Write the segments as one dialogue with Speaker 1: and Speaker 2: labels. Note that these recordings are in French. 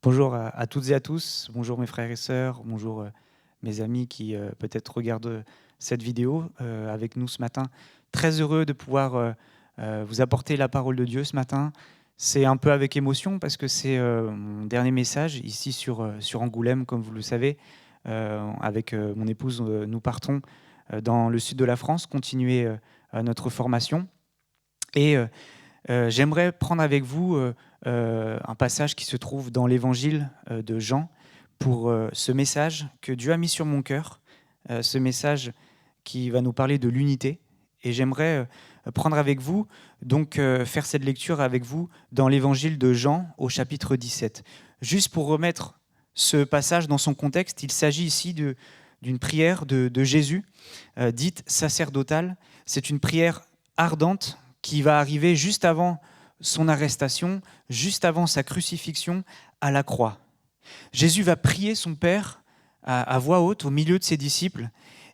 Speaker 1: Bonjour à toutes et à tous, bonjour mes frères et sœurs, bonjour mes amis qui peut-être regardent cette vidéo avec nous ce matin. Très heureux de pouvoir vous apporter la parole de Dieu ce matin. C'est un peu avec émotion parce que c'est mon dernier message ici sur Angoulême, comme vous le savez. Avec mon épouse, nous partons dans le sud de la France, continuer notre formation. Et j'aimerais prendre avec vous un passage qui se trouve dans l'évangile de Jean pour ce message que Dieu a mis sur mon cœur, ce message qui va nous parler de l'unité. Et j'aimerais prendre avec vous, donc faire cette lecture avec vous dans l'évangile de Jean au chapitre 17. Juste pour remettre ce passage dans son contexte, il s'agit ici d'une prière de Jésus, dite sacerdotale. C'est une prière ardente qui va arriver juste avant son arrestation, juste avant sa crucifixion à la croix. Jésus va prier son Père à voix haute au milieu de ses disciples,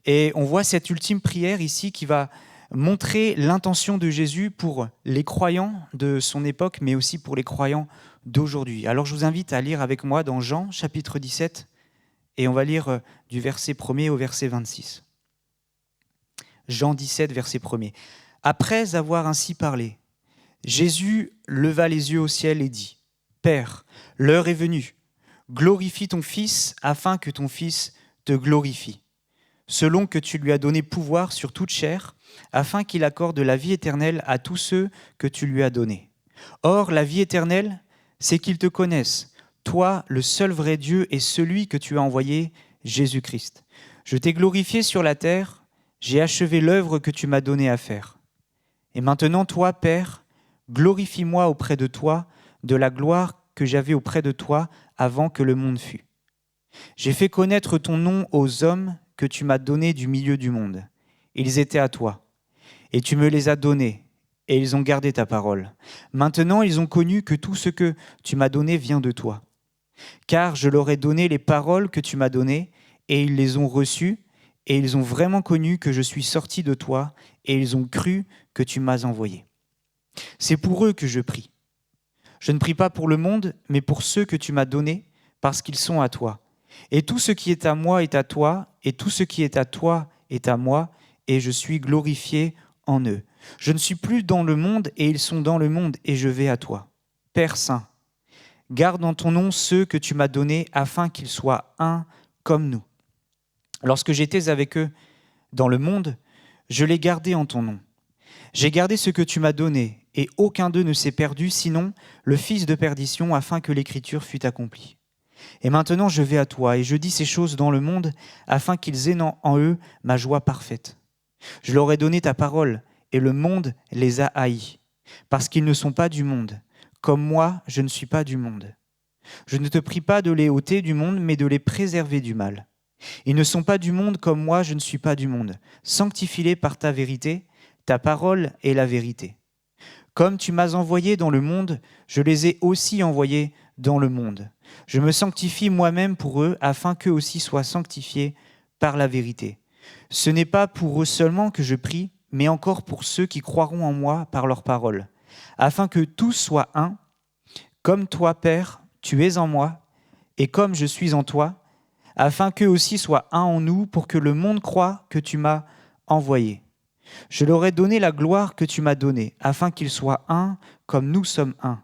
Speaker 1: et on voit cette ultime prière ici qui va montrer l'intention de Jésus pour les croyants de son époque, mais aussi pour les croyants d'aujourd'hui. Alors je vous invite à lire avec moi dans Jean chapitre 17, et on va lire du verset 1er au verset 26. Jean 17, verset 1er. Après avoir ainsi parlé, Jésus leva les yeux au ciel et dit : « Père, l'heure est venue. Glorifie ton Fils, afin que ton Fils te glorifie, selon que tu lui as donné pouvoir sur toute chair, afin qu'il accorde la vie éternelle à tous ceux que tu lui as donnés. Or, la vie éternelle, c'est qu'ils te connaissent, toi, le seul vrai Dieu, et celui que tu as envoyé, Jésus-Christ. Je t'ai glorifié sur la terre, j'ai achevé l'œuvre que tu m'as donnée à faire. Et maintenant, toi, Père, glorifie-moi auprès de toi de la gloire que j'avais auprès de toi avant que le monde fût. J'ai fait connaître ton nom aux hommes que tu m'as donnés du milieu du monde. Ils étaient à toi, et tu me les as donnés, et ils ont gardé ta parole. Maintenant, ils ont connu que tout ce que tu m'as donné vient de toi. Car je leur ai donné les paroles que tu m'as données, et ils les ont reçues, et ils ont vraiment connu que je suis sorti de toi, et ils ont cru que tu m'as envoyé. C'est pour eux que je prie. Je ne prie pas pour le monde, mais pour ceux que tu m'as donnés, parce qu'ils sont à toi. Et tout ce qui est à moi est à toi, et tout ce qui est à toi est à moi, et je suis glorifié en eux. Je ne suis plus dans le monde, et ils sont dans le monde, et je vais à toi. Père Saint, garde en ton nom ceux que tu m'as donnés, afin qu'ils soient un comme nous. Lorsque j'étais avec eux dans le monde, je les gardais en ton nom. J'ai gardé ce que tu m'as donné, et aucun d'eux ne s'est perdu, sinon le fils de perdition, afin que l'écriture fût accomplie. Et maintenant je vais à toi, et je dis ces choses dans le monde, afin qu'ils aient en eux ma joie parfaite. Je leur ai donné ta parole, et le monde les a haïs, parce qu'ils ne sont pas du monde, comme moi je ne suis pas du monde. Je ne te prie pas de les ôter du monde, mais de les préserver du mal. Ils ne sont pas du monde comme moi, je ne suis pas du monde. Sanctifie-les par ta vérité, ta parole est la vérité. Comme tu m'as envoyé dans le monde, je les ai aussi envoyés dans le monde. Je me sanctifie moi-même pour eux, afin qu'eux aussi soient sanctifiés par la vérité. Ce n'est pas pour eux seulement que je prie, mais encore pour ceux qui croiront en moi par leur parole, afin que tous soient un, comme toi, Père, tu es en moi, et comme je suis en toi, afin qu'eux aussi soient un en nous, pour que le monde croie que tu m'as envoyé. Je leur ai donné la gloire que tu m'as donnée, afin qu'ils soient un comme nous sommes un.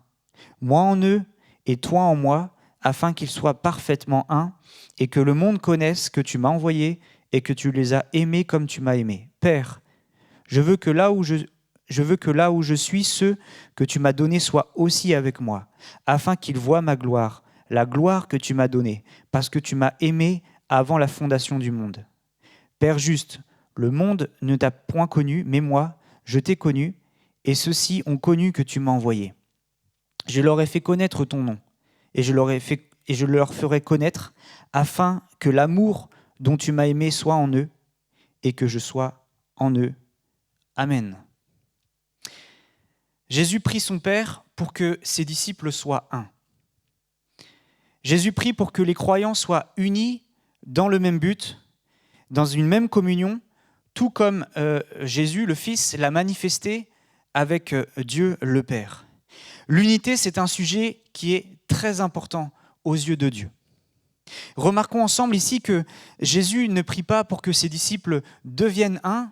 Speaker 1: Moi en eux et toi en moi, afin qu'ils soient parfaitement un, et que le monde connaisse que tu m'as envoyé et que tu les as aimés comme tu m'as aimé. Père, je veux que là où je suis, ceux que tu m'as donnés soient aussi avec moi, afin qu'ils voient ma gloire, la gloire que tu m'as donnée, parce que tu m'as aimé avant la fondation du monde. Père juste, le monde ne t'a point connu, mais moi, je t'ai connu, et ceux-ci ont connu que tu m'as envoyé. Je leur ai fait connaître ton nom, et je leur ferai connaître, afin que l'amour dont tu m'as aimé soit en eux, et que je sois en eux. Amen. Jésus prie son Père pour que ses disciples soient un. Jésus prie pour que les croyants soient unis dans le même but, dans une même communion, tout comme Jésus, le Fils, l'a manifesté avec Dieu le Père. L'unité, c'est un sujet qui est très important aux yeux de Dieu. Remarquons ensemble ici que Jésus ne prie pas pour que ses disciples deviennent un,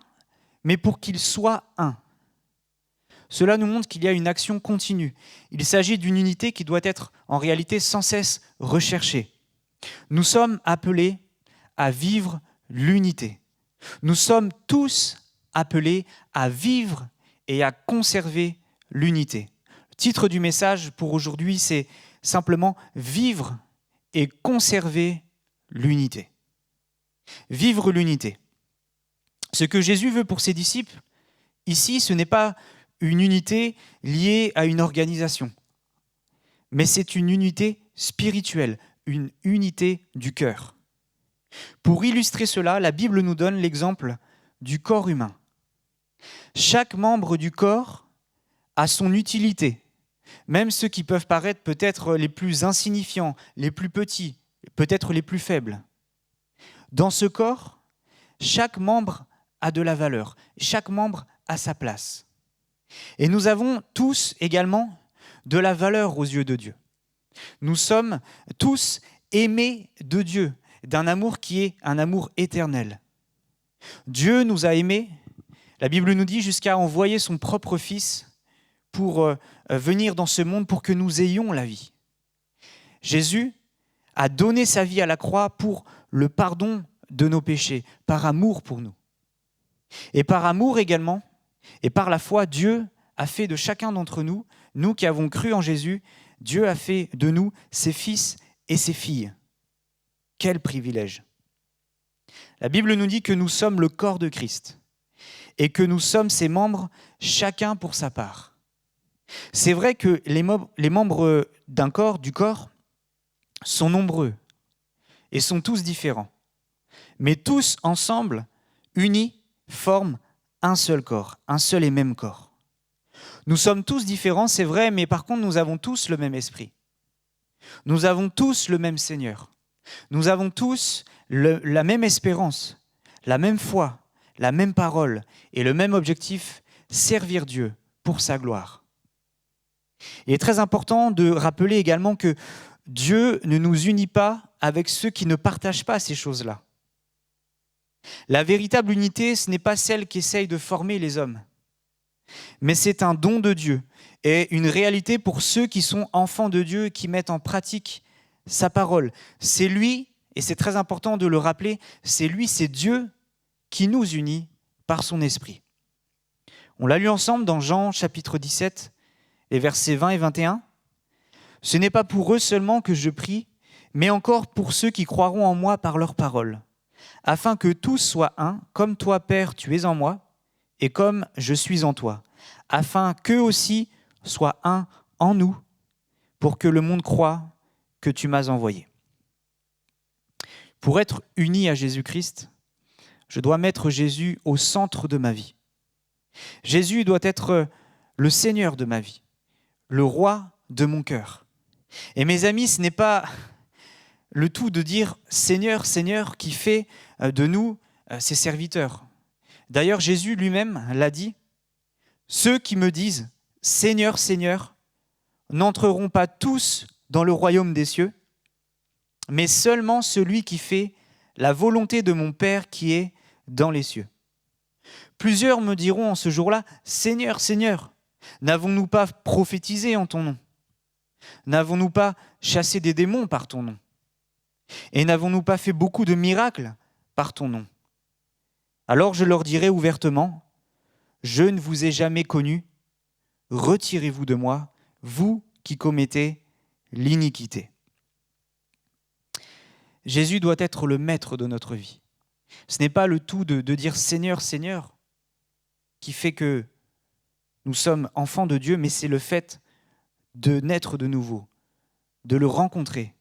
Speaker 1: mais pour qu'ils soient un. Cela nous montre qu'il y a une action continue. Il s'agit d'une unité qui doit être en réalité sans cesse recherchée. Nous sommes appelés à vivre l'unité. Nous sommes tous appelés à vivre et à conserver l'unité. Le titre du message pour aujourd'hui, c'est simplement « Vivre et conserver l'unité ». Vivre l'unité. Ce que Jésus veut pour ses disciples, ici, ce n'est pas une unité liée à une organisation, mais c'est une unité spirituelle, une unité du cœur. Pour illustrer cela, la Bible nous donne l'exemple du corps humain. Chaque membre du corps a son utilité, même ceux qui peuvent paraître peut-être les plus insignifiants, les plus petits, peut-être les plus faibles. Dans ce corps, chaque membre a de la valeur, chaque membre a sa place. Et nous avons tous également de la valeur aux yeux de Dieu. Nous sommes tous aimés de Dieu, d'un amour qui est un amour éternel. Dieu nous a aimés, la Bible nous dit, jusqu'à envoyer son propre Fils pour venir dans ce monde pour que nous ayons la vie. Jésus a donné sa vie à la croix pour le pardon de nos péchés, par amour pour nous. Et par amour également, et par la foi, Dieu a fait de chacun d'entre nous, nous qui avons cru en Jésus, Dieu a fait de nous ses fils et ses filles. Quel privilège! La Bible nous dit que nous sommes le corps de Christ et que nous sommes ses membres, chacun pour sa part. C'est vrai que les membres d'un corps, du corps, sont nombreux et sont tous différents. Mais tous ensemble, unis, forment un seul corps, un seul et même corps. Nous sommes tous différents, c'est vrai, mais par contre, nous avons tous le même esprit. Nous avons tous le même Seigneur. Nous avons tous la même espérance, la même foi, la même parole et le même objectif, servir Dieu pour sa gloire. Il est très important de rappeler également que Dieu ne nous unit pas avec ceux qui ne partagent pas ces choses-là. La véritable unité, ce n'est pas celle qui essaye de former les hommes, mais c'est un don de Dieu et une réalité pour ceux qui sont enfants de Dieu et qui mettent en pratique sa parole. C'est lui, et c'est très important de le rappeler, c'est lui, c'est Dieu qui nous unit par son esprit. On l'a lu ensemble dans Jean chapitre 17, les versets 20 et 21. « Ce n'est pas pour eux seulement que je prie, mais encore pour ceux qui croiront en moi par leur parole, afin que tous soient un, comme toi, Père, tu es en moi, et comme je suis en toi, afin qu'eux aussi soient un en nous, pour que le monde croie que tu m'as envoyé. » Pour être uni à Jésus-Christ, je dois mettre Jésus au centre de ma vie. Jésus doit être le Seigneur de ma vie, le roi de mon cœur. Et mes amis, ce n'est pas le tout de dire « Seigneur, Seigneur » qui fait de nous ses serviteurs. D'ailleurs, Jésus lui-même l'a dit, « Ceux qui me disent « Seigneur, Seigneur » n'entreront pas tous dans le royaume des cieux, mais seulement celui qui fait la volonté de mon Père qui est dans les cieux. » Plusieurs me diront en ce jour-là, « Seigneur, Seigneur, n'avons-nous pas prophétisé en ton nom? N'avons-nous pas chassé des démons par ton nom? Et n'avons-nous pas fait beaucoup de miracles par ton nom? » Alors je leur dirai ouvertement, « Je ne vous ai jamais connus, retirez-vous de moi, vous qui commettez l'iniquité. » Jésus doit être le maître de notre vie. Ce n'est pas le tout de dire « Seigneur, Seigneur » qui fait que nous sommes enfants de Dieu, mais c'est le fait de naître de nouveau, de le rencontrer,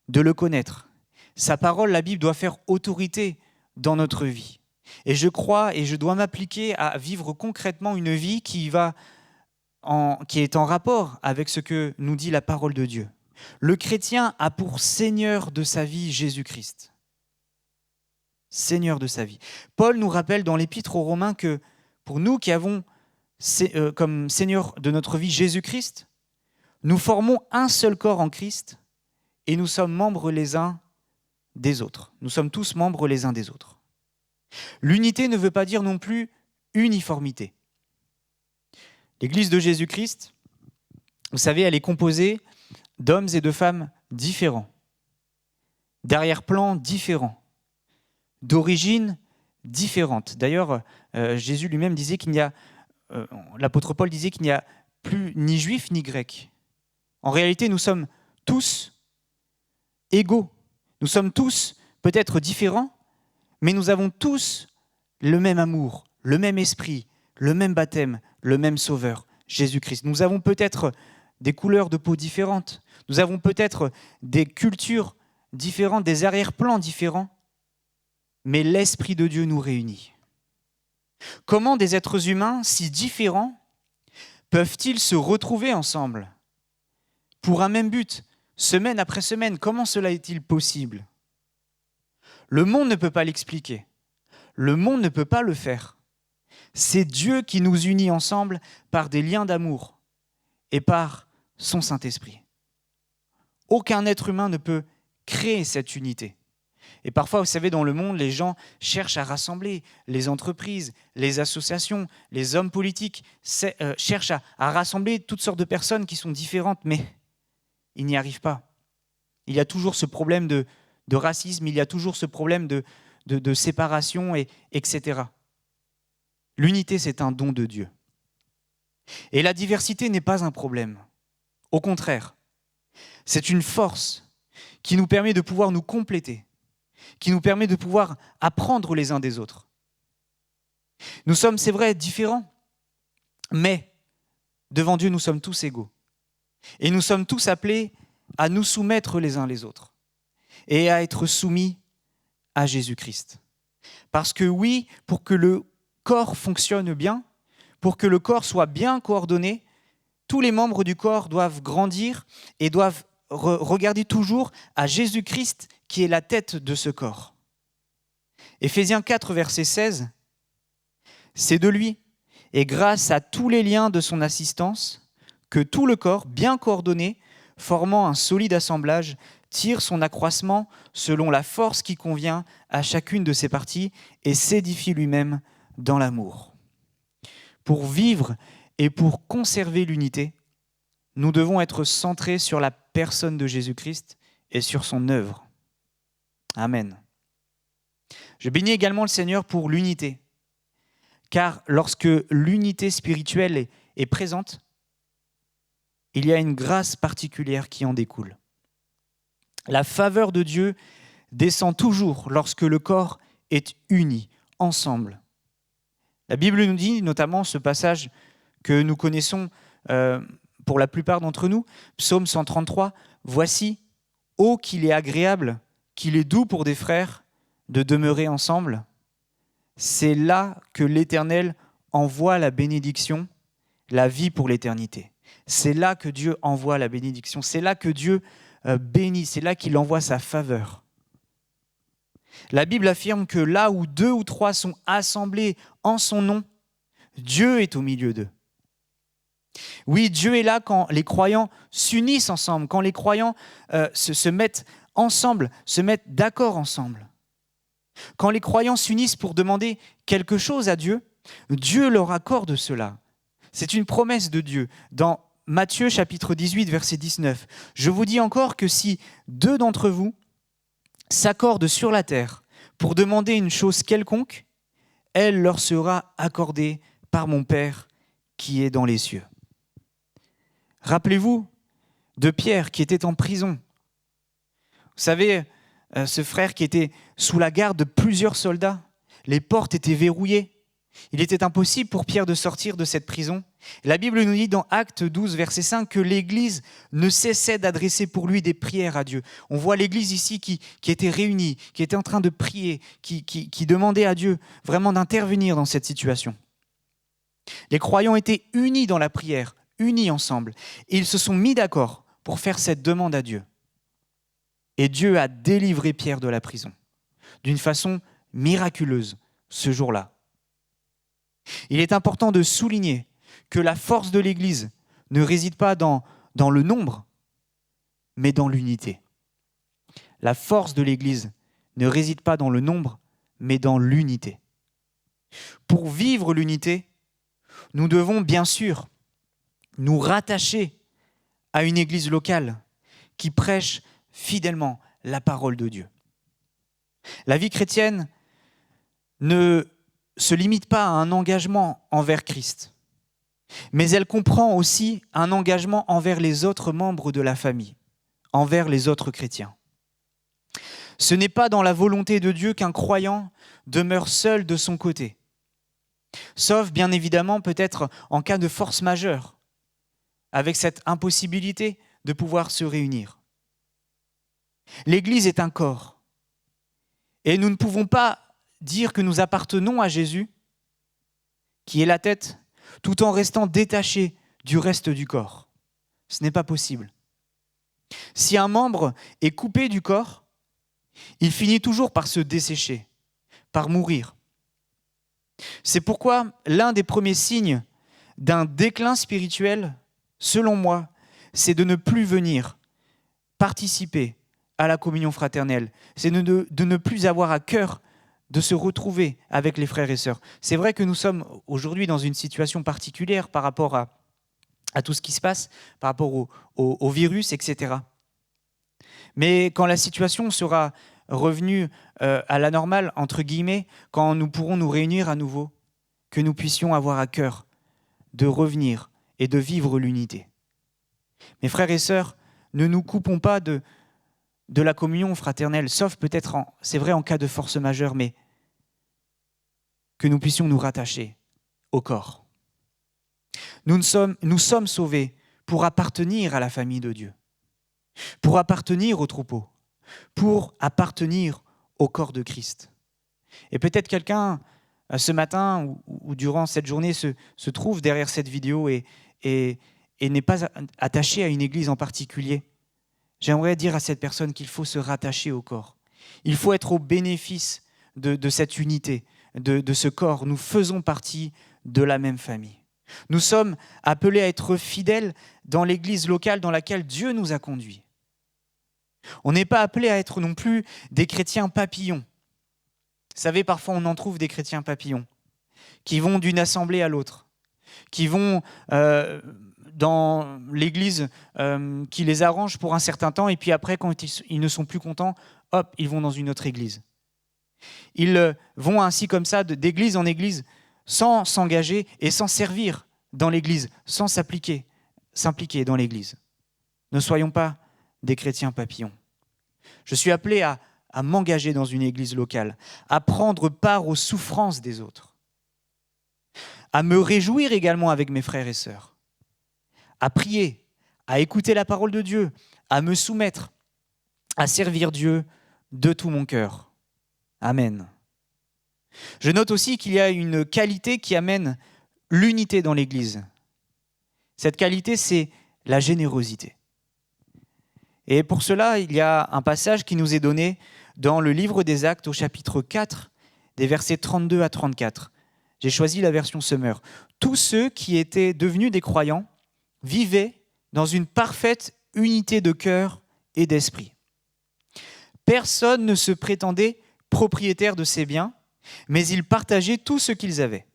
Speaker 1: de le connaître. Sa parole, la Bible, doit faire autorité dans notre vie. Et je crois et je dois m'appliquer à vivre concrètement une vie qui est en rapport avec ce que nous dit la parole de Dieu. Le chrétien a pour Seigneur de sa vie Jésus-Christ. Seigneur de sa vie. Paul nous rappelle dans l'Épître aux Romains que pour nous qui avons comme Seigneur de notre vie Jésus-Christ, nous formons un seul corps en Christ et nous sommes membres les uns des autres. Nous sommes tous membres les uns des autres. L'unité ne veut pas dire non plus uniformité. L'Église de Jésus-Christ, vous savez, elle est composée d'hommes et de femmes différents, d'arrière-plans différents, d'origines différentes. D'ailleurs, Jésus lui-même disait l'apôtre Paul disait qu'il n'y a plus ni juif ni grec. En réalité, nous sommes tous égaux. Nous sommes tous peut-être différents, mais nous avons tous le même amour, le même esprit, le même baptême, le même Sauveur, Jésus-Christ. Nous avons peut-être des couleurs de peau différentes, nous avons peut-être des cultures différentes, des arrière-plans différents, mais l'Esprit de Dieu nous réunit. Comment des êtres humains si différents peuvent-ils se retrouver ensemble pour un même but, semaine après semaine? Comment cela est-il possible? Le monde ne peut pas l'expliquer. Le monde ne peut pas le faire. C'est Dieu qui nous unit ensemble par des liens d'amour et par son Saint-Esprit. Aucun être humain ne peut créer cette unité. Et parfois, vous savez, dans le monde, les gens cherchent à rassembler les entreprises, les associations, les hommes politiques, cherchent à rassembler toutes sortes de personnes qui sont différentes, mais ils n'y arrivent pas. Il y a toujours ce problème de racisme, il y a toujours ce problème de séparation, etc. L'unité, c'est un don de Dieu. Et la diversité n'est pas un problème. Au contraire, c'est une force qui nous permet de pouvoir nous compléter, qui nous permet de pouvoir apprendre les uns des autres. Nous sommes, c'est vrai, différents, mais devant Dieu, nous sommes tous égaux. Et nous sommes tous appelés à nous soumettre les uns les autres et à être soumis à Jésus-Christ. Parce que oui, pour que le corps fonctionne bien, pour que le corps soit bien coordonné, tous les membres du corps doivent grandir et doivent regarder toujours à Jésus-Christ qui est la tête de ce corps. Éphésiens 4, verset 16, c'est de lui et grâce à tous les liens de son assistance que tout le corps, bien coordonné, formant un solide assemblage, tire son accroissement selon la force qui convient à chacune de ses parties et s'édifie lui-même dans l'amour. Pour vivre et pour conserver l'unité, nous devons être centrés sur la personne de Jésus-Christ et sur son œuvre. Amen. Je bénis également le Seigneur pour l'unité, car lorsque l'unité spirituelle est présente, il y a une grâce particulière qui en découle. La faveur de Dieu descend toujours lorsque le corps est uni, ensemble. La Bible nous dit, notamment ce passage que nous connaissons pour la plupart d'entre nous, Psaume 133, « Voici, ô qu'il est agréable, qu'il est doux pour des frères de demeurer ensemble. C'est là que l'Éternel envoie la bénédiction, la vie pour l'éternité. » C'est là que Dieu envoie la bénédiction, c'est là que Dieu bénit, c'est là qu'il envoie sa faveur. La Bible affirme que là où 2 ou 3 sont assemblés en son nom, Dieu est au milieu d'eux. Oui, Dieu est là quand les croyants s'unissent ensemble, quand les croyants se mettent ensemble, se mettent d'accord ensemble. Quand les croyants s'unissent pour demander quelque chose à Dieu, Dieu leur accorde cela. C'est une promesse de Dieu. Dans Matthieu chapitre 18, verset 19, « Je vous dis encore que si 2 d'entre vous s'accordent sur la terre pour demander une chose quelconque, elle leur sera accordée par mon Père qui est dans les cieux. » Rappelez-vous de Pierre qui était en prison. Vous savez, ce frère qui était sous la garde de plusieurs soldats, les portes étaient verrouillées. Il était impossible pour Pierre de sortir de cette prison. La Bible nous dit dans Actes 12, verset 5, que l'Église ne cessait d'adresser pour lui des prières à Dieu. On voit l'Église ici qui était réunie, qui était en train de prier, qui demandait à Dieu vraiment d'intervenir dans cette situation. Les croyants étaient unis dans la prière, unis ensemble. Et ils se sont mis d'accord pour faire cette demande à Dieu. Et Dieu a délivré Pierre de la prison d'une façon miraculeuse ce jour-là. Il est important de souligner que la force de l'Église ne réside pas dans le nombre, mais dans l'unité. la force de l'Église ne réside pas dans le nombre, mais dans l'unité. Pour vivre l'unité, nous devons bien sûr nous rattacher à une Église locale qui prêche fidèlement la parole de Dieu. La vie chrétienne ne se limite pas à un engagement envers Christ, mais elle comprend aussi un engagement envers les autres membres de la famille, envers les autres chrétiens. Ce n'est pas dans la volonté de Dieu qu'un croyant demeure seul de son côté, sauf bien évidemment peut-être en cas de force majeure, avec cette impossibilité de pouvoir se réunir. L'Église est un corps, et nous ne pouvons pas dire que nous appartenons à Jésus, qui est la tête, tout en restant détachés du reste du corps. Ce n'est pas possible. Si un membre est coupé du corps, il finit toujours par se dessécher, par mourir. C'est pourquoi l'un des premiers signes d'un déclin spirituel, selon moi, c'est de ne plus venir participer à la communion fraternelle. C'est de ne plus avoir à cœur de se retrouver avec les frères et sœurs. C'est vrai que nous sommes aujourd'hui dans une situation particulière par rapport à tout ce qui se passe, par rapport au virus, etc. Mais quand la situation sera revenue à la normale, entre guillemets, quand nous pourrons nous réunir à nouveau, que nous puissions avoir à cœur de revenir et de vivre l'unité. Mes frères et sœurs, ne nous coupons pas de la communion fraternelle, sauf peut-être, c'est vrai, en cas de force majeure, mais que nous puissions nous rattacher au corps. Nous sommes sauvés pour appartenir à la famille de Dieu, pour appartenir au troupeau, pour appartenir au corps de Christ. Et peut-être quelqu'un, ce matin ou durant cette journée, se trouve derrière cette vidéo et n'est pas attaché à une église en particulier. J'aimerais dire à cette personne qu'il faut se rattacher au corps. Il faut être au bénéfice de cette unité, de ce corps. Nous faisons partie de la même famille. Nous sommes appelés à être fidèles dans l'église locale dans laquelle Dieu nous a conduits. On n'est pas appelé à être non plus des chrétiens papillons. Vous savez, parfois on en trouve des chrétiens papillons qui vont d'une assemblée à l'autre, qui vont dans l'église qui les arrange pour un certain temps, et puis après, quand ils ne sont plus contents, hop, ils vont dans une autre église. Ils vont ainsi comme ça d'église en église sans s'engager et sans servir dans l'église, sans s'impliquer dans l'église. Ne soyons pas des chrétiens papillons. Je suis appelé à m'engager dans une église locale, à prendre part aux souffrances des autres, à me réjouir également avec mes frères et sœurs, à prier, à écouter la parole de Dieu, à me soumettre, à servir Dieu de tout mon cœur. Amen. Je note aussi qu'il y a une qualité qui amène l'unité dans l'Église. Cette qualité, c'est la générosité. Et pour cela, il y a un passage qui nous est donné dans le livre des Actes au chapitre 4, des versets 32 à 34. J'ai choisi la version Summer. Tous ceux qui étaient devenus des croyants vivaient dans une parfaite unité de cœur et d'esprit. Personne ne se prétendait propriétaire de ses biens, mais ils partageaient tout ce qu'ils avaient.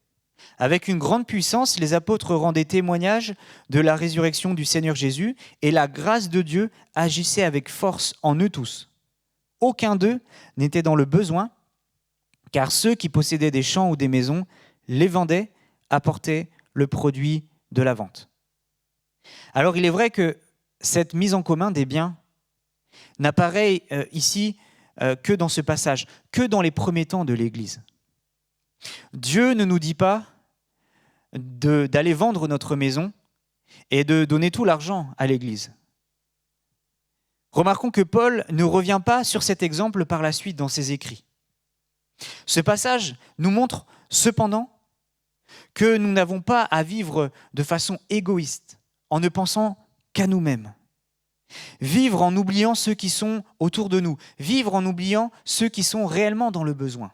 Speaker 1: Avec une grande puissance, les apôtres rendaient témoignage de la résurrection du Seigneur Jésus, et la grâce de Dieu agissait avec force en eux tous. Aucun d'eux n'était dans le besoin, car ceux qui possédaient des champs ou des maisons les vendaient, apportaient le produit de la vente. Alors il est vrai que cette mise en commun des biens n'apparaît ici que dans ce passage, que dans les premiers temps de l'Église. Dieu ne nous dit pas d'aller vendre notre maison et de donner tout l'argent à l'Église. Remarquons que Paul ne revient pas sur cet exemple par la suite dans ses écrits. Ce passage nous montre cependant que nous n'avons pas à vivre de façon égoïste, en ne pensant qu'à nous-mêmes. Vivre en oubliant ceux qui sont autour de nous, vivre en oubliant ceux qui sont réellement dans le besoin.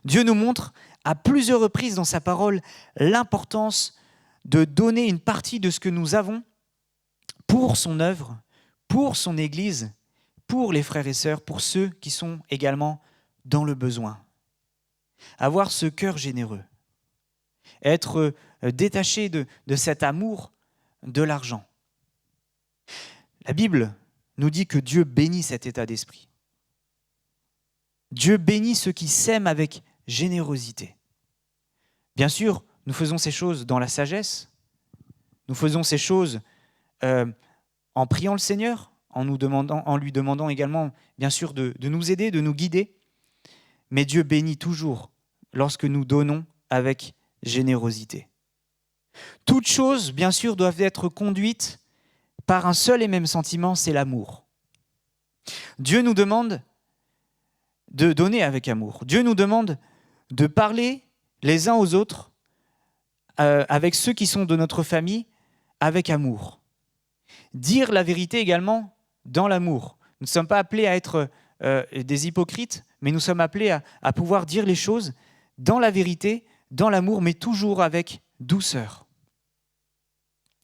Speaker 1: Dieu nous montre à plusieurs reprises dans sa parole l'importance de donner une partie de ce que nous avons pour son œuvre, pour son Église, pour les frères et sœurs, pour ceux qui sont également dans le besoin. Avoir ce cœur généreux, être détaché de cet amour de l'argent. La Bible nous dit que Dieu bénit cet état d'esprit. Dieu bénit ceux qui s'aiment avec générosité. Bien sûr, nous faisons ces choses dans la sagesse, nous faisons ces choses en priant le Seigneur, en lui demandant également, bien sûr, de nous aider, de nous guider. Mais Dieu bénit toujours lorsque nous donnons avec générosité. Toutes choses, bien sûr, doivent être conduites par un seul et même sentiment, c'est l'amour. Dieu nous demande de donner avec amour. Dieu nous demande de parler les uns aux autres, avec ceux qui sont de notre famille, avec amour. Dire la vérité également dans l'amour. Nous ne sommes pas appelés à être des hypocrites, mais nous sommes appelés à pouvoir dire les choses dans la vérité, dans l'amour, mais toujours avec douceur.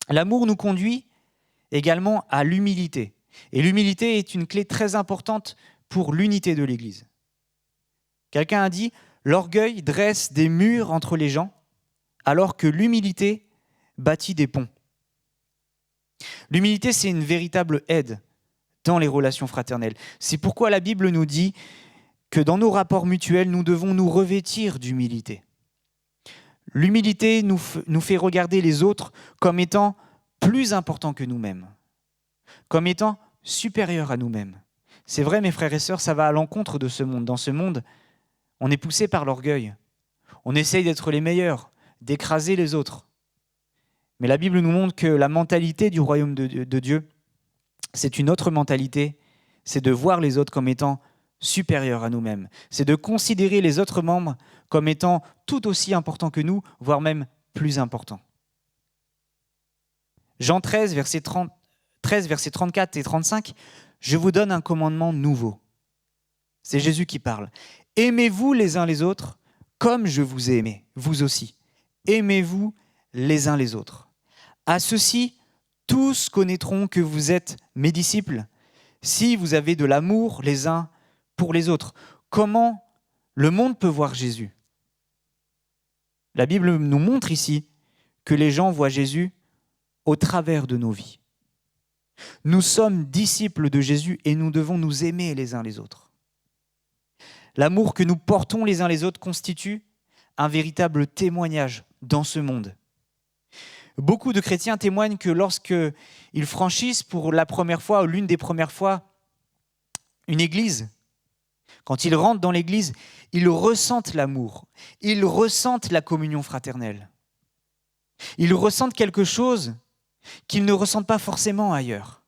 Speaker 1: L'amour nous conduit également à l'humilité. Et l'humilité est une clé très importante pour l'unité de l'Église. Quelqu'un a dit « L'orgueil dresse des murs entre les gens, alors que l'humilité bâtit des ponts. » L'humilité, c'est une véritable aide dans les relations fraternelles. C'est pourquoi la Bible nous dit que dans nos rapports mutuels, nous devons nous revêtir d'humilité. L'humilité nous fait regarder les autres comme étant plus importants que nous-mêmes, comme étant supérieurs à nous-mêmes. C'est vrai, mes frères et sœurs, ça va à l'encontre de ce monde. Dans ce monde, on est poussé par l'orgueil. On essaye d'être les meilleurs, d'écraser les autres. Mais la Bible nous montre que la mentalité du royaume de Dieu, c'est une autre mentalité, c'est de voir les autres comme étant supérieurs à nous-mêmes. C'est de considérer les autres membres comme étant tout aussi importants que nous, voire même plus importants. Jean 13, versets 34 et 35, « Je vous donne un commandement nouveau. » C'est Jésus qui parle. « Aimez-vous les uns les autres comme je vous ai aimé, vous aussi. Aimez-vous les uns les autres. À ceci, tous connaîtront que vous êtes mes disciples, si vous avez de l'amour les uns pour les autres. » Comment le monde peut voir Jésus ? La Bible nous montre ici que les gens voient Jésus au travers de nos vies. Nous sommes disciples de Jésus et nous devons nous aimer les uns les autres. L'amour que nous portons les uns les autres constitue un véritable témoignage dans ce monde. Beaucoup de chrétiens témoignent que lorsqu'ils franchissent pour la première fois ou l'une des premières fois une église, quand ils rentrent dans l'église, ils ressentent l'amour, ils ressentent la communion fraternelle. Ils ressentent quelque chose qu'ils ne ressentent pas forcément ailleurs.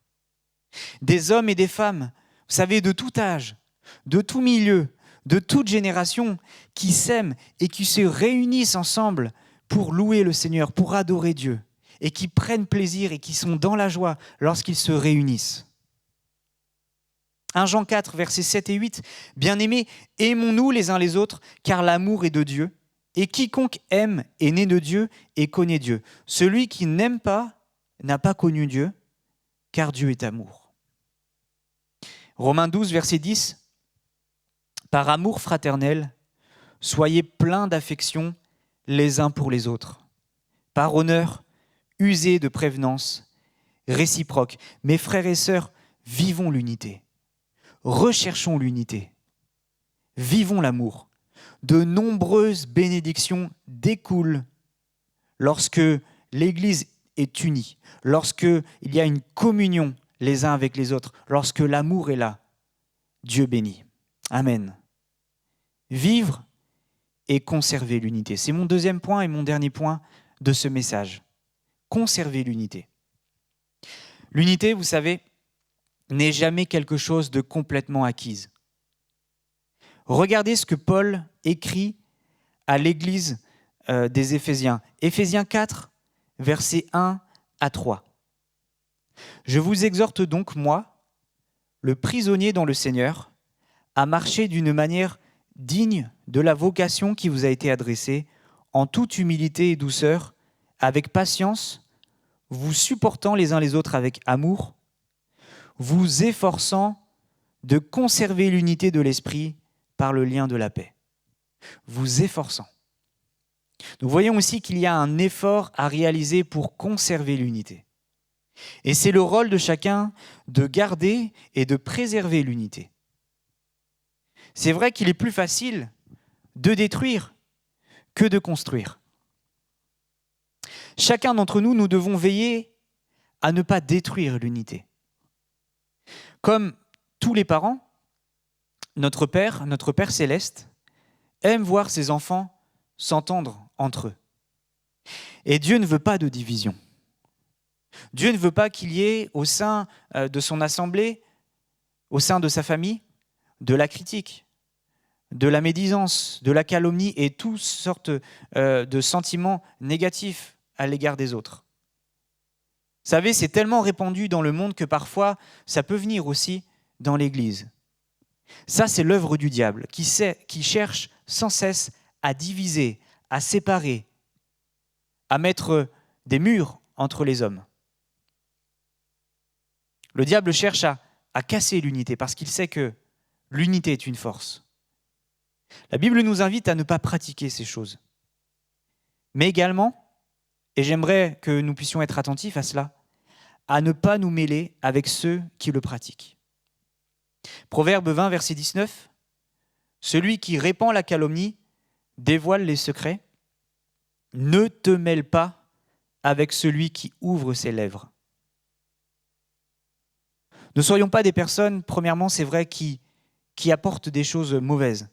Speaker 1: Des hommes et des femmes, vous savez, de tout âge, de tout milieu, de toute génération, qui s'aiment et qui se réunissent ensemble pour louer le Seigneur, pour adorer Dieu, et qui prennent plaisir et qui sont dans la joie lorsqu'ils se réunissent. 1 Jean 4, versets 7 et 8, « Bien-aimés, aimons-nous les uns les autres, car l'amour est de Dieu, et quiconque aime est né de Dieu et connaît Dieu. Celui qui n'aime pas n'a pas connu Dieu, car Dieu est amour. » Romains 12, verset 10, « Par amour fraternel, soyez pleins d'affection les uns pour les autres. Par honneur, usez de prévenance réciproque. Mes frères et sœurs, vivons l'unité. Recherchons l'unité. Vivons l'amour. De nombreuses bénédictions découlent lorsque l'Église est unie, lorsqu'il y a une communion les uns avec les autres, lorsque l'amour est là. Dieu bénit. Amen. Vivre et conserver l'unité. C'est mon deuxième point et mon dernier point de ce message. Conserver l'unité. L'unité, vous savez, n'est jamais quelque chose de complètement acquise. Regardez ce que Paul écrit à l'église des Éphésiens. Éphésiens 4, versets 1 à 3. « Je vous exhorte donc, moi, le prisonnier dans le Seigneur, à marcher d'une manière digne de la vocation qui vous a été adressée, en toute humilité et douceur, avec patience, vous supportant les uns les autres avec amour, vous efforçant de conserver l'unité de l'esprit par le lien de la paix, vous efforçant. Nous voyons aussi qu'il y a un effort à réaliser pour conserver l'unité. Et c'est le rôle de chacun de garder et de préserver l'unité. C'est vrai qu'il est plus facile de détruire que de construire. Chacun d'entre nous, nous devons veiller à ne pas détruire l'unité. Comme tous les parents, notre Père céleste, aime voir ses enfants s'entendre entre eux. Et Dieu ne veut pas de division. Dieu ne veut pas qu'il y ait au sein de son assemblée, au sein de sa famille, de la critique, de la médisance, de la calomnie et toutes sortes de sentiments négatifs à l'égard des autres. Vous savez, c'est tellement répandu dans le monde que parfois, ça peut venir aussi dans l'Église. Ça, c'est l'œuvre du diable qui cherche sans cesse à diviser, à séparer, à mettre des murs entre les hommes. Le diable cherche à casser l'unité parce qu'il sait que l'unité est une force. La Bible nous invite à ne pas pratiquer ces choses. Mais également, et j'aimerais que nous puissions être attentifs à cela, à ne pas nous mêler avec ceux qui le pratiquent. Proverbe 20, verset 19, « Celui qui répand la calomnie dévoile les secrets. Ne te mêle pas avec celui qui ouvre ses lèvres. » Ne soyons pas des personnes, premièrement, c'est vrai, qui apportent des choses mauvaises.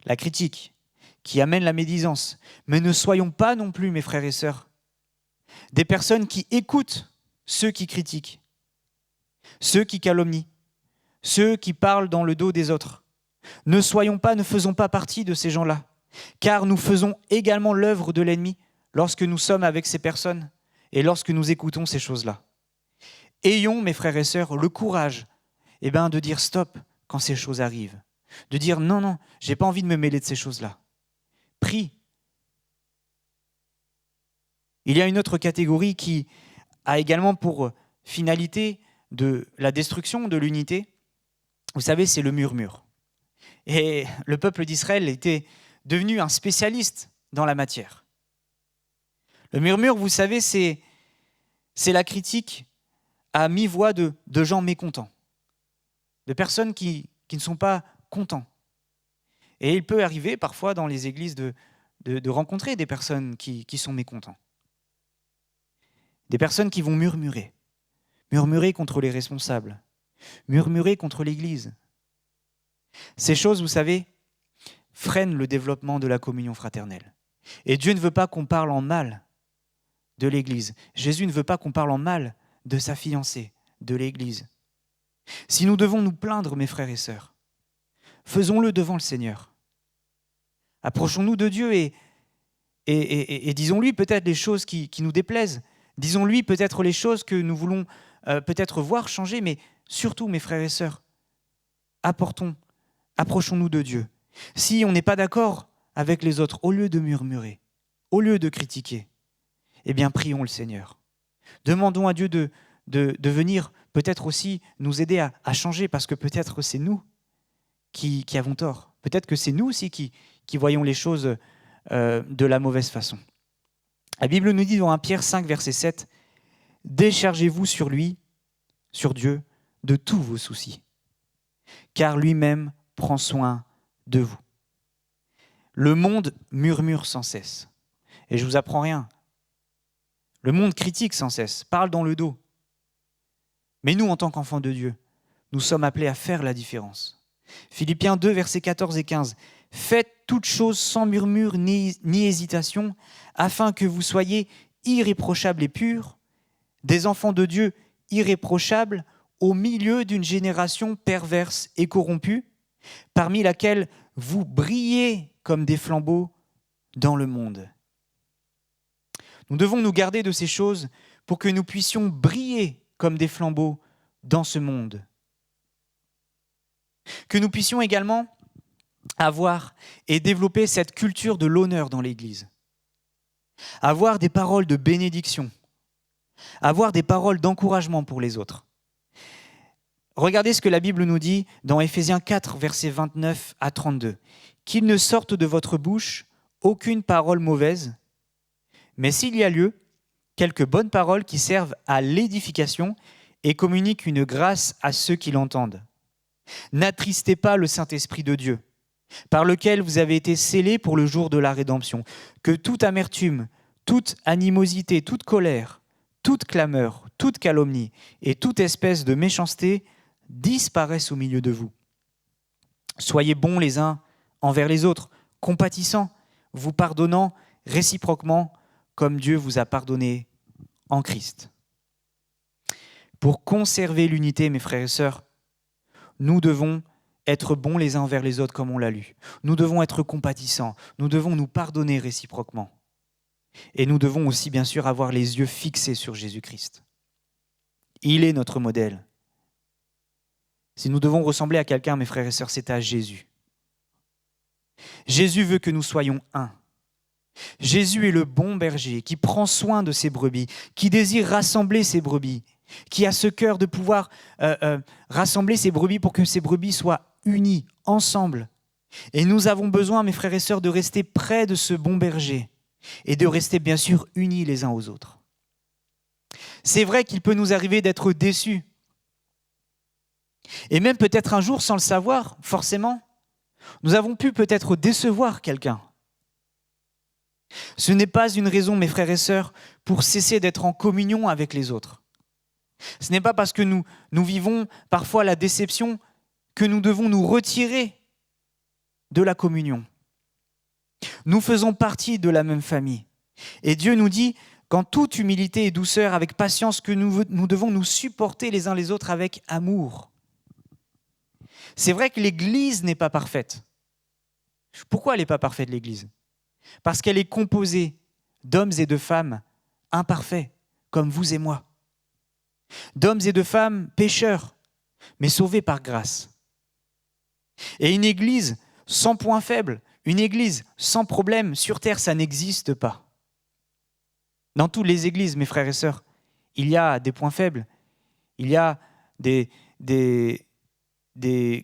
Speaker 1: La critique, qui amène la médisance. Mais ne soyons pas non plus, mes frères et sœurs, des personnes qui écoutent ceux qui critiquent, ceux qui calomnient, ceux qui parlent dans le dos des autres. Ne faisons pas partie de ces gens-là, car nous faisons également l'œuvre de l'ennemi lorsque nous sommes avec ces personnes et lorsque nous écoutons ces choses-là. Ayons, mes frères et sœurs, le courage de dire stop quand ces choses arrivent, de dire non, j'ai pas envie de me mêler de ces choses-là. Prie. Il y a une autre catégorie qui a également pour finalité de la destruction de l'unité. Vous savez, c'est le murmure. Et le peuple d'Israël était devenu un spécialiste dans la matière. Le murmure, vous savez, c'est la critique à mi-voix de gens mécontents, de personnes qui ne sont pas contents. Et il peut arriver parfois dans les églises de rencontrer des personnes qui sont mécontents. Des personnes qui vont murmurer contre les responsables, murmurer contre l'Église. Ces choses, vous savez, freinent le développement de la communion fraternelle. Et Dieu ne veut pas qu'on parle en mal de l'Église. Jésus ne veut pas qu'on parle en mal de sa fiancée, de l'Église. Si nous devons nous plaindre, mes frères et sœurs, faisons-le devant le Seigneur. Approchons-nous de Dieu et disons-lui peut-être les choses qui nous déplaisent. Disons-lui peut-être les choses que nous voulons peut-être voir changer, mais surtout, mes frères et sœurs, approchons-nous de Dieu. Si on n'est pas d'accord avec les autres, au lieu de murmurer, au lieu de critiquer, prions le Seigneur. Demandons à Dieu de venir peut-être aussi nous aider à changer, parce que peut-être c'est nous qui avons tort. Peut-être que c'est nous aussi qui voyons les choses de la mauvaise façon. La Bible nous dit dans 1 Pierre 5, verset 7, « Déchargez-vous sur lui, sur Dieu, de tous vos soucis, car lui-même prend soin de vous. » Le monde murmure sans cesse. Et je ne vous apprends rien. Le monde critique sans cesse, parle dans le dos. Mais nous, en tant qu'enfants de Dieu, nous sommes appelés à faire la différence. Philippiens 2, versets 14 et 15. « Faites toutes choses sans murmure ni hésitation, afin que vous soyez irréprochables et purs, des enfants de Dieu irréprochables au milieu d'une génération perverse et corrompue, parmi laquelle vous brillez comme des flambeaux dans le monde. » Nous devons nous garder de ces choses pour que nous puissions briller comme des flambeaux dans ce monde. Que nous puissions également avoir et développer cette culture de l'honneur dans l'Église. Avoir des paroles de bénédiction. Avoir des paroles d'encouragement pour les autres. Regardez ce que la Bible nous dit dans Éphésiens 4, versets 29 à 32. « Qu'il ne sorte de votre bouche aucune parole mauvaise, mais s'il y a lieu, quelques bonnes paroles qui servent à l'édification et communiquent une grâce à ceux qui l'entendent. N'attristez pas le Saint-Esprit de Dieu, par lequel vous avez été scellés pour le jour de la rédemption. Que toute amertume, toute animosité, toute colère, toute clameur, toute calomnie et toute espèce de méchanceté disparaissent au milieu de vous. Soyez bons les uns envers les autres, compatissants, vous pardonnant réciproquement comme Dieu vous a pardonné en Christ. » Pour conserver l'unité, mes frères et sœurs, nous devons être bons les uns envers les autres comme on l'a lu. Nous devons être compatissants, nous devons nous pardonner réciproquement. Et nous devons aussi bien sûr avoir les yeux fixés sur Jésus-Christ. Il est notre modèle. Si nous devons ressembler à quelqu'un, mes frères et sœurs, c'est à Jésus. Jésus veut que nous soyons un. Jésus est le bon berger qui prend soin de ses brebis, qui désire rassembler ses brebis, qui a ce cœur de pouvoir rassembler ses brebis pour que ses brebis soient unies, ensemble. Et nous avons besoin, mes frères et sœurs, de rester près de ce bon berger et de rester bien sûr unis les uns aux autres. C'est vrai qu'il peut nous arriver d'être déçus. Et même peut-être un jour, sans le savoir, forcément, nous avons pu peut-être décevoir quelqu'un. Ce n'est pas une raison, mes frères et sœurs, pour cesser d'être en communion avec les autres. Ce n'est pas parce que nous vivons parfois la déception que nous devons nous retirer de la communion. Nous faisons partie de la même famille. Et Dieu nous dit qu'en toute humilité et douceur, avec patience, que nous devons nous supporter les uns les autres avec amour. C'est vrai que l'Église n'est pas parfaite. Pourquoi elle n'est pas parfaite, l'Église ? Parce qu'elle est composée d'hommes et de femmes imparfaits, comme vous et moi. D'hommes et de femmes pécheurs, mais sauvés par grâce. Et une Église sans point faible, une Église sans problème, sur terre, ça n'existe pas. Dans toutes les églises, mes frères et sœurs, il y a des points faibles, il y a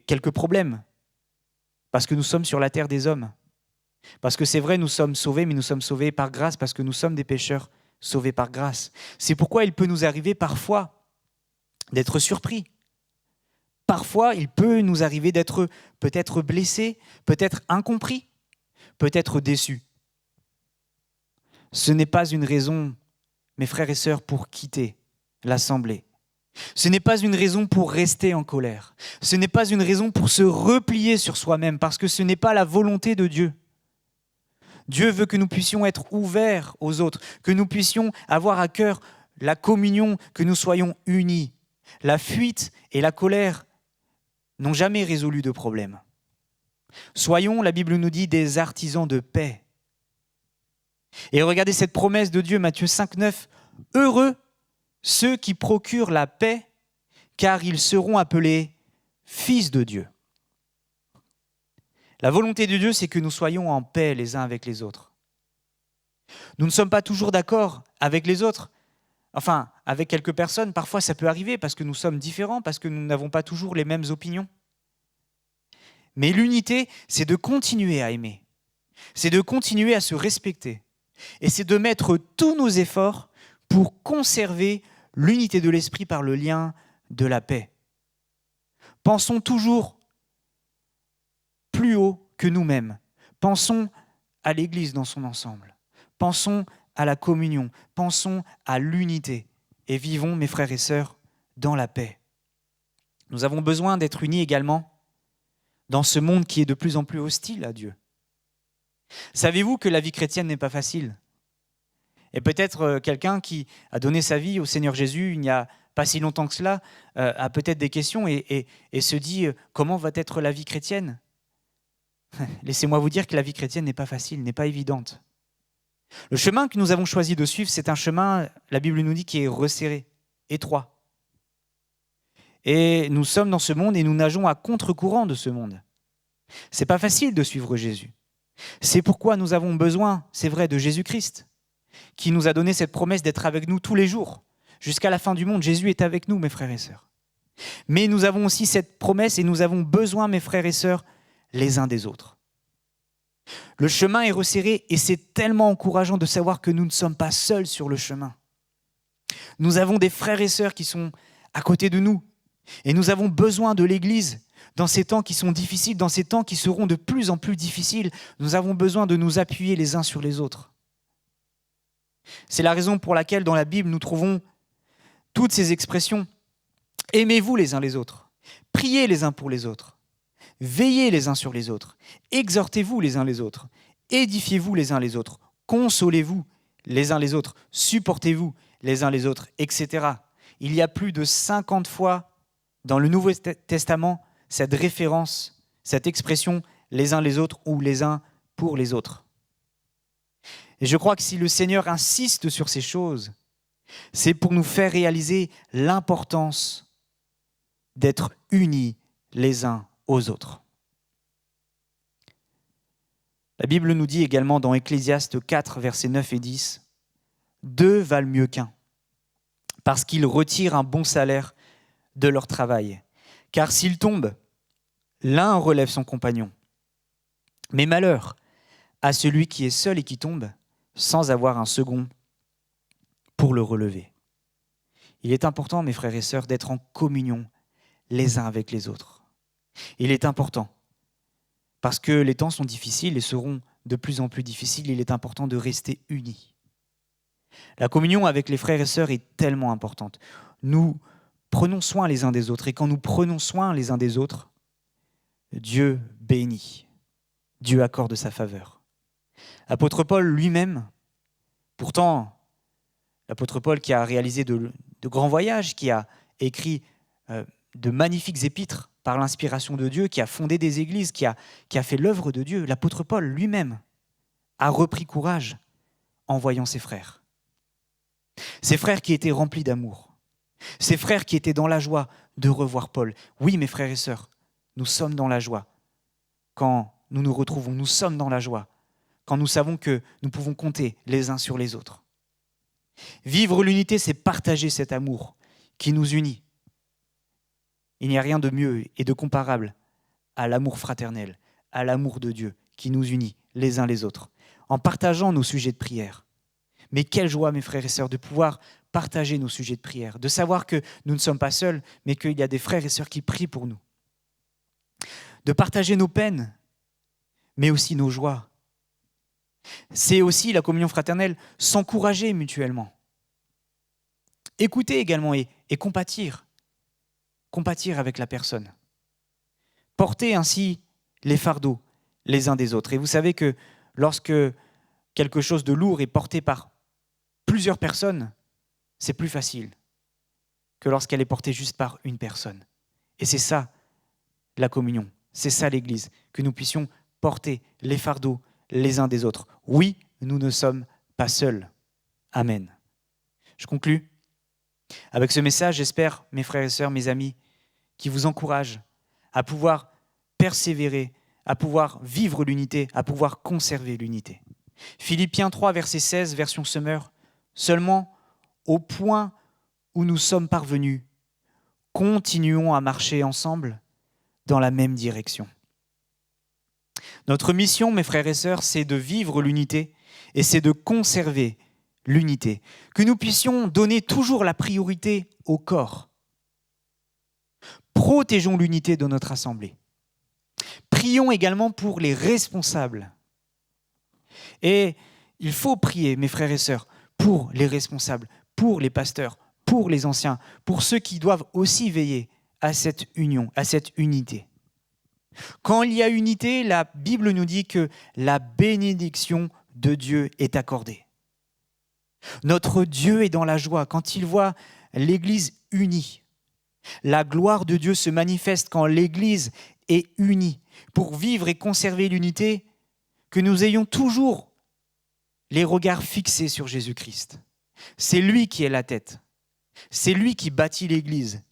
Speaker 1: quelques problèmes, parce que nous sommes sur la terre des hommes. Parce que c'est vrai, nous sommes sauvés, mais nous sommes sauvés par grâce, parce que nous sommes des pécheurs sauvés par grâce. C'est pourquoi il peut nous arriver parfois d'être surpris. Parfois, il peut nous arriver d'être peut-être blessés, peut-être incompris, peut-être déçus. Ce n'est pas une raison, mes frères et sœurs, pour quitter l'assemblée. Ce n'est pas une raison pour rester en colère. Ce n'est pas une raison pour se replier sur soi-même, parce que ce n'est pas la volonté de Dieu. Dieu veut que nous puissions être ouverts aux autres, que nous puissions avoir à cœur la communion, que nous soyons unis. La fuite et la colère n'ont jamais résolu de problème. Soyons, la Bible nous dit, des artisans de paix. Et regardez cette promesse de Dieu, Matthieu 5, 9. « Heureux ceux qui procurent la paix, car ils seront appelés fils de Dieu. » La volonté de Dieu, c'est que nous soyons en paix les uns avec les autres. Nous ne sommes pas toujours d'accord avec les autres. Enfin, avec quelques personnes, parfois ça peut arriver parce que nous sommes différents, parce que nous n'avons pas toujours les mêmes opinions. Mais l'unité, c'est de continuer à aimer. C'est de continuer à se respecter. Et c'est de mettre tous nos efforts pour conserver l'unité de l'esprit par le lien de la paix. Pensons toujours plus haut que nous-mêmes. Pensons à l'Église dans son ensemble. Pensons à la communion. Pensons à l'unité. Et vivons, mes frères et sœurs, dans la paix. Nous avons besoin d'être unis également dans ce monde qui est de plus en plus hostile à Dieu. Savez-vous que la vie chrétienne n'est pas facile ? Et peut-être quelqu'un qui a donné sa vie au Seigneur Jésus il n'y a pas si longtemps que cela a peut-être des questions et se dit comment va être la vie chrétienne ? Laissez-moi vous dire que la vie chrétienne n'est pas facile, n'est pas évidente. Le chemin que nous avons choisi de suivre, c'est un chemin, la Bible nous dit, qui est resserré, étroit. Et nous sommes dans ce monde et nous nageons à contre-courant de ce monde. C'est pas facile de suivre Jésus. C'est pourquoi nous avons besoin, c'est vrai, de Jésus-Christ, qui nous a donné cette promesse d'être avec nous tous les jours. Jusqu'à la fin du monde, Jésus est avec nous, mes frères et sœurs. Mais nous avons aussi cette promesse et nous avons besoin, mes frères et sœurs, les uns des autres. Le chemin est resserré et c'est tellement encourageant de savoir que nous ne sommes pas seuls sur le chemin. Nous avons des frères et sœurs qui sont à côté de nous et nous avons besoin de l'Église dans ces temps qui sont difficiles, dans ces temps qui seront de plus en plus difficiles. Nous avons besoin de nous appuyer les uns sur les autres. C'est la raison pour laquelle dans la Bible nous trouvons toutes ces expressions. Aimez-vous les uns les autres, priez les uns pour les autres, veillez les uns sur les autres, exhortez-vous les uns les autres, édifiez-vous les uns les autres, consolez-vous les uns les autres, supportez-vous les uns les autres, etc. Il y a plus de 50 fois dans le Nouveau Testament cette référence, cette expression les uns les autres ou les uns pour les autres. Et je crois que si le Seigneur insiste sur ces choses, c'est pour nous faire réaliser l'importance d'être unis les uns aux autres. La Bible nous dit également dans Ecclésiaste 4, versets 9 et 10, « Deux valent mieux qu'un, parce qu'ils retirent un bon salaire de leur travail. Car s'ils tombent, l'un relève son compagnon. Mais malheur à celui qui est seul et qui tombe, sans avoir un second pour le relever. » Il est important, mes frères et sœurs, d'être en communion les uns avec les autres. Il est important, parce que les temps sont difficiles et seront de plus en plus difficiles, il est important de rester unis. La communion avec les frères et sœurs est tellement importante. Nous prenons soin les uns des autres, et quand nous prenons soin les uns des autres, Dieu bénit, Dieu accorde sa faveur. L'apôtre Paul lui-même, pourtant, l'apôtre Paul qui a réalisé de grands voyages, qui a écrit de magnifiques épîtres par l'inspiration de Dieu, qui a fondé des églises, qui a fait l'œuvre de Dieu, l'apôtre Paul lui-même a repris courage en voyant ses frères. Ses frères qui étaient remplis d'amour, ses frères qui étaient dans la joie de revoir Paul. Oui, mes frères et sœurs, nous sommes dans la joie. Quand nous nous retrouvons, nous sommes dans la joie. Quand nous savons que nous pouvons compter les uns sur les autres. Vivre l'unité, c'est partager cet amour qui nous unit. Il n'y a rien de mieux et de comparable à l'amour fraternel, à l'amour de Dieu qui nous unit les uns les autres, en partageant nos sujets de prière. Mais quelle joie, mes frères et sœurs, de pouvoir partager nos sujets de prière, de savoir que nous ne sommes pas seuls, mais qu'il y a des frères et sœurs qui prient pour nous. De partager nos peines, mais aussi nos joies. C'est aussi la communion fraternelle, s'encourager mutuellement. Écouter également et compatir. Compatir avec la personne. Porter ainsi les fardeaux les uns des autres. Et vous savez que lorsque quelque chose de lourd est porté par plusieurs personnes, c'est plus facile que lorsqu'elle est portée juste par une personne. Et c'est ça la communion, c'est ça l'Église, que nous puissions porter les fardeaux les uns des autres. Oui, nous ne sommes pas seuls. Amen. Je conclus avec ce message, j'espère, mes frères et sœurs, mes amis, qui vous encourage à pouvoir persévérer, à pouvoir vivre l'unité, à pouvoir conserver l'unité. Philippiens 3, verset 16, version Summer, « Seulement, au point où nous sommes parvenus, continuons à marcher ensemble dans la même direction. » Notre mission, mes frères et sœurs, c'est de vivre l'unité et c'est de conserver l'unité. Que nous puissions donner toujours la priorité au corps. Protégeons l'unité de notre assemblée. Prions également pour les responsables. Et il faut prier, mes frères et sœurs, pour les responsables, pour les pasteurs, pour les anciens, pour ceux qui doivent aussi veiller à cette union, à cette unité. Quand il y a unité, la Bible nous dit que la bénédiction de Dieu est accordée. Notre Dieu est dans la joie quand il voit l'Église unie. La gloire de Dieu se manifeste quand l'Église est unie. Pour vivre et conserver l'unité, que nous ayons toujours les regards fixés sur Jésus-Christ. C'est lui qui est la tête. C'est lui qui bâtit l'Église.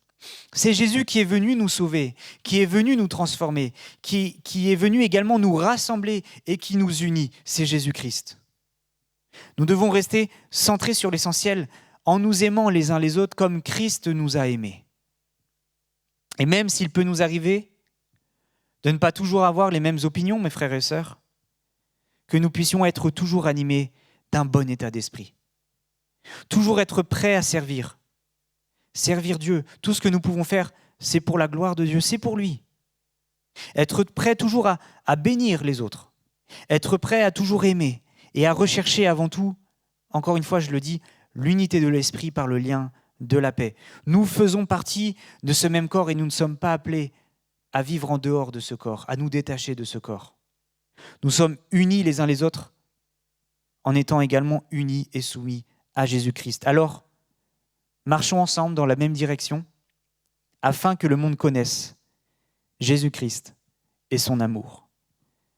Speaker 1: C'est Jésus qui est venu nous sauver, qui est venu nous transformer, qui est venu également nous rassembler et qui nous unit. C'est Jésus-Christ. Nous devons rester centrés sur l'essentiel en nous aimant les uns les autres comme Christ nous a aimés. Et même s'il peut nous arriver de ne pas toujours avoir les mêmes opinions, mes frères et sœurs, que nous puissions être toujours animés d'un bon état d'esprit. Toujours être prêts à servir. Servir Dieu. Tout ce que nous pouvons faire, c'est pour la gloire de Dieu, c'est pour lui. Être prêt toujours à bénir les autres. Être prêt à toujours aimer et à rechercher avant tout, encore une fois je le dis, l'unité de l'esprit par le lien de la paix. Nous faisons partie de ce même corps et nous ne sommes pas appelés à vivre en dehors de ce corps, à nous détacher de ce corps. Nous sommes unis les uns les autres en étant également unis et soumis à Jésus-Christ. Alors, marchons ensemble dans la même direction afin que le monde connaisse Jésus-Christ et son amour.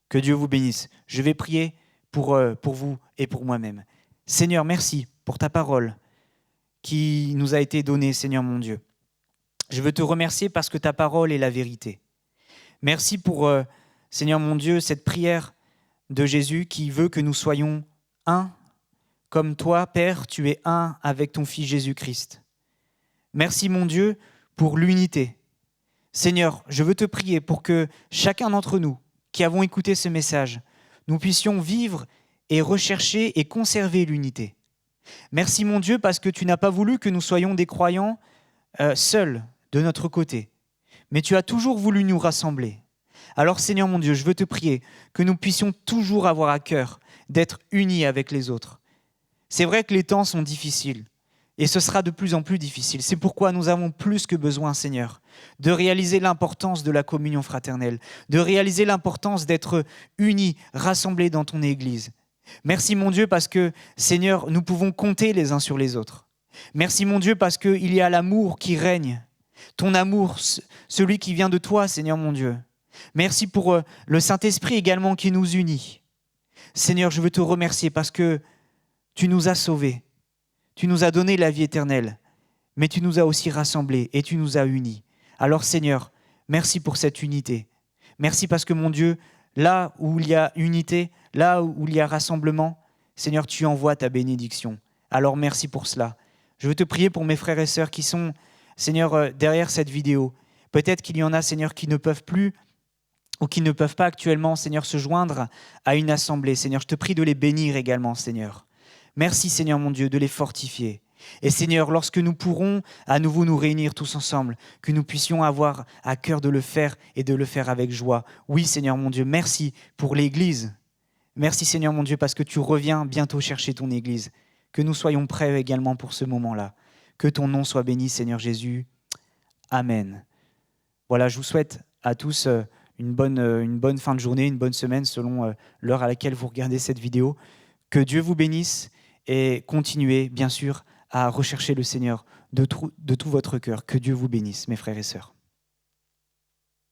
Speaker 1: Que Dieu vous bénisse. Je vais prier pour vous et pour moi-même. Seigneur, merci pour ta parole qui nous a été donnée, Seigneur mon Dieu. Je veux te remercier parce que ta parole est la vérité. Merci pour, Seigneur mon Dieu, cette prière de Jésus qui veut que nous soyons un, comme toi, Père, tu es un avec ton Fils Jésus-Christ. Merci mon Dieu pour l'unité. Seigneur, je veux te prier pour que chacun d'entre nous qui avons écouté ce message, nous puissions vivre et rechercher et conserver l'unité. Merci mon Dieu parce que tu n'as pas voulu que nous soyons des croyants seuls de notre côté, mais tu as toujours voulu nous rassembler. Alors Seigneur mon Dieu, je veux te prier que nous puissions toujours avoir à cœur d'être unis avec les autres. C'est vrai que les temps sont difficiles et ce sera de plus en plus difficile. C'est pourquoi nous avons plus que besoin, Seigneur, de réaliser l'importance de la communion fraternelle, de réaliser l'importance d'être unis, rassemblés dans ton Église. Merci mon Dieu parce que, Seigneur, nous pouvons compter les uns sur les autres. Merci mon Dieu parce qu'il y a l'amour qui règne, ton amour, celui qui vient de toi, Seigneur mon Dieu. Merci pour le Saint-Esprit également qui nous unit. Seigneur, je veux te remercier parce que tu nous as sauvés, tu nous as donné la vie éternelle, mais tu nous as aussi rassemblés et tu nous as unis. Alors Seigneur, merci pour cette unité. Merci parce que mon Dieu, là où il y a unité, là où il y a rassemblement, Seigneur, tu envoies ta bénédiction. Alors merci pour cela. Je veux te prier pour mes frères et sœurs qui sont, Seigneur, derrière cette vidéo. Peut-être qu'il y en a, Seigneur, qui ne peuvent plus ou qui ne peuvent pas actuellement, Seigneur, se joindre à une assemblée. Seigneur, je te prie de les bénir également, Seigneur. Merci, Seigneur mon Dieu, de les fortifier. Et Seigneur, lorsque nous pourrons à nouveau nous réunir tous ensemble, que nous puissions avoir à cœur de le faire et de le faire avec joie. Oui, Seigneur mon Dieu, merci pour l'Église. Merci, Seigneur mon Dieu, parce que tu reviens bientôt chercher ton Église. Que nous soyons prêts également pour ce moment-là. Que ton nom soit béni, Seigneur Jésus. Amen. Voilà, je vous souhaite à tous une bonne fin de journée, une bonne semaine selon l'heure à laquelle vous regardez cette vidéo. Que Dieu vous bénisse et continuez, bien sûr, à rechercher le Seigneur de tout votre cœur. Que Dieu vous bénisse, mes frères et sœurs.